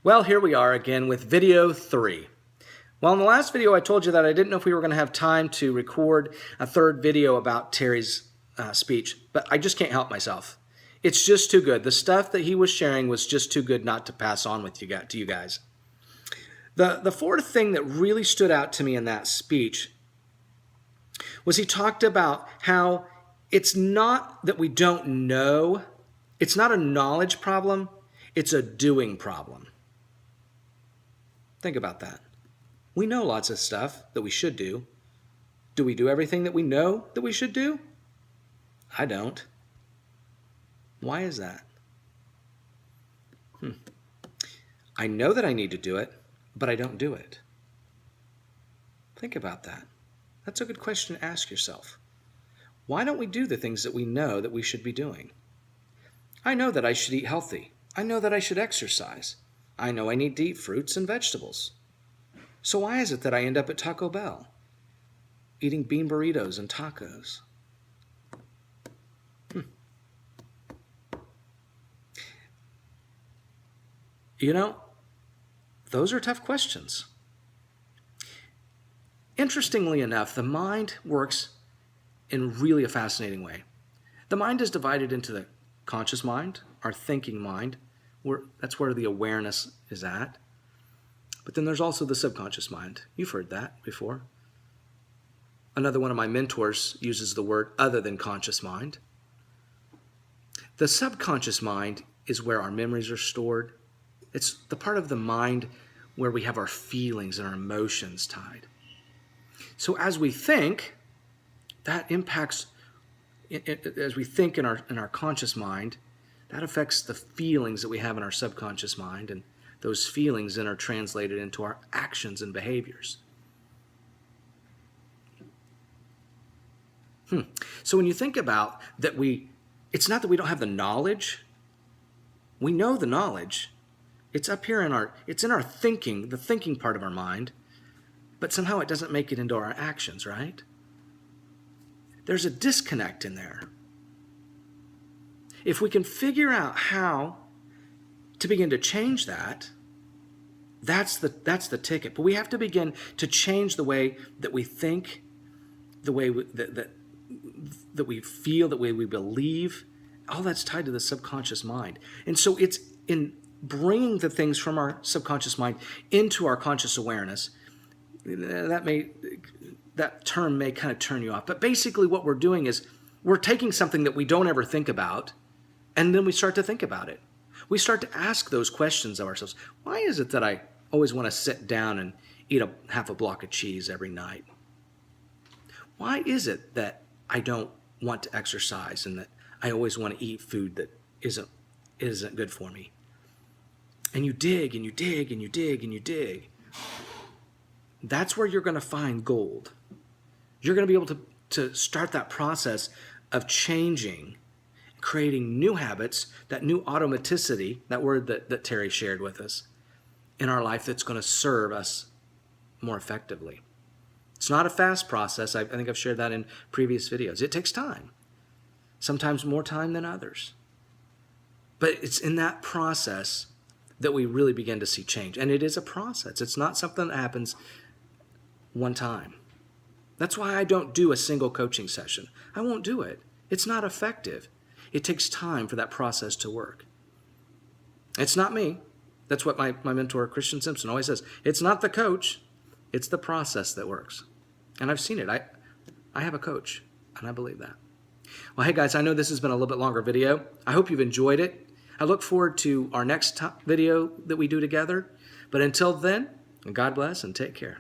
Well, here we are again with video 3. Well, in the last video I told you that I didn't know if we were going to have time to record a third video about Terry's speech, but I just can't help myself. It's just too good. The stuff that he was sharing was just too good not to pass on with to you guys. The fourth thing that really stood out to me in that speech was he talked about how it's not that we don't know, it's not a knowledge problem, it's a doing problem. Think about that. We know lots of stuff that we should do. Do we do everything that we know that we should do? I don't. Why is that? I know that I need to do it, but I don't do it. Think about that. That's a good question to ask yourself. Why don't we do the things that we know that we should be doing? I know that I should eat healthy. I know that I should exercise. I know I need to eat fruits and vegetables. So why is it that I end up at Taco Bell eating bean burritos and tacos? You know, those are tough questions. Interestingly enough, the mind works in really a fascinating way. The mind is divided into the conscious mind, our thinking mind. That's where the awareness is at. But then there's also the subconscious mind. You've heard that before. Another one of my mentors uses the word other than conscious mind. The subconscious mind is where our memories are stored. It's the part of the mind where we have our feelings and our emotions tied. So as we think, that impacts, as we think in our conscious mind, that affects the feelings that we have in our subconscious mind, and those feelings then are translated into our actions and behaviors. So when you think about that, it's not that we don't have the knowledge. We know the knowledge. It's up here it's in our thinking, the thinking part of our mind, but somehow it doesn't make it into our actions, right? There's a disconnect in there. If we can figure out how to begin to change that, that's the ticket. But we have to begin to change the way that we think, the way that we feel, the way we believe. All that's tied to the subconscious mind. And so it's in bringing the things from our subconscious mind into our conscious awareness. That term may kind of turn you off. But basically what we're doing is we're taking something that we don't ever think about, and then we start to think about it. We start to ask those questions of ourselves. Why is it that I always want to sit down and eat half a block of cheese every night? Why is it that I don't want to exercise and that I always want to eat food that isn't good for me? And you dig and you dig and you dig and you dig. That's where you're going to find gold. You're going to be able to start that process of changing, creating new habits, that new automaticity, that word that Terry shared with us, in our life that's going to serve us more effectively. It's not a fast process. I think I've shared that in previous videos. It takes time, sometimes more time than others. But it's in that process that we really begin to see change. And it is a process. It's not something that happens one time. That's why I don't do a single coaching session. I won't do it. It's not effective. It takes time for that process to work. It's not me. That's what my mentor, Christian Simpson, always says. It's not the coach. It's the process that works. And I've seen it. I have a coach, and I believe that. Well, hey, guys, I know this has been a little bit longer video. I hope you've enjoyed it. I look forward to our next video that we do together. But until then, God bless and take care.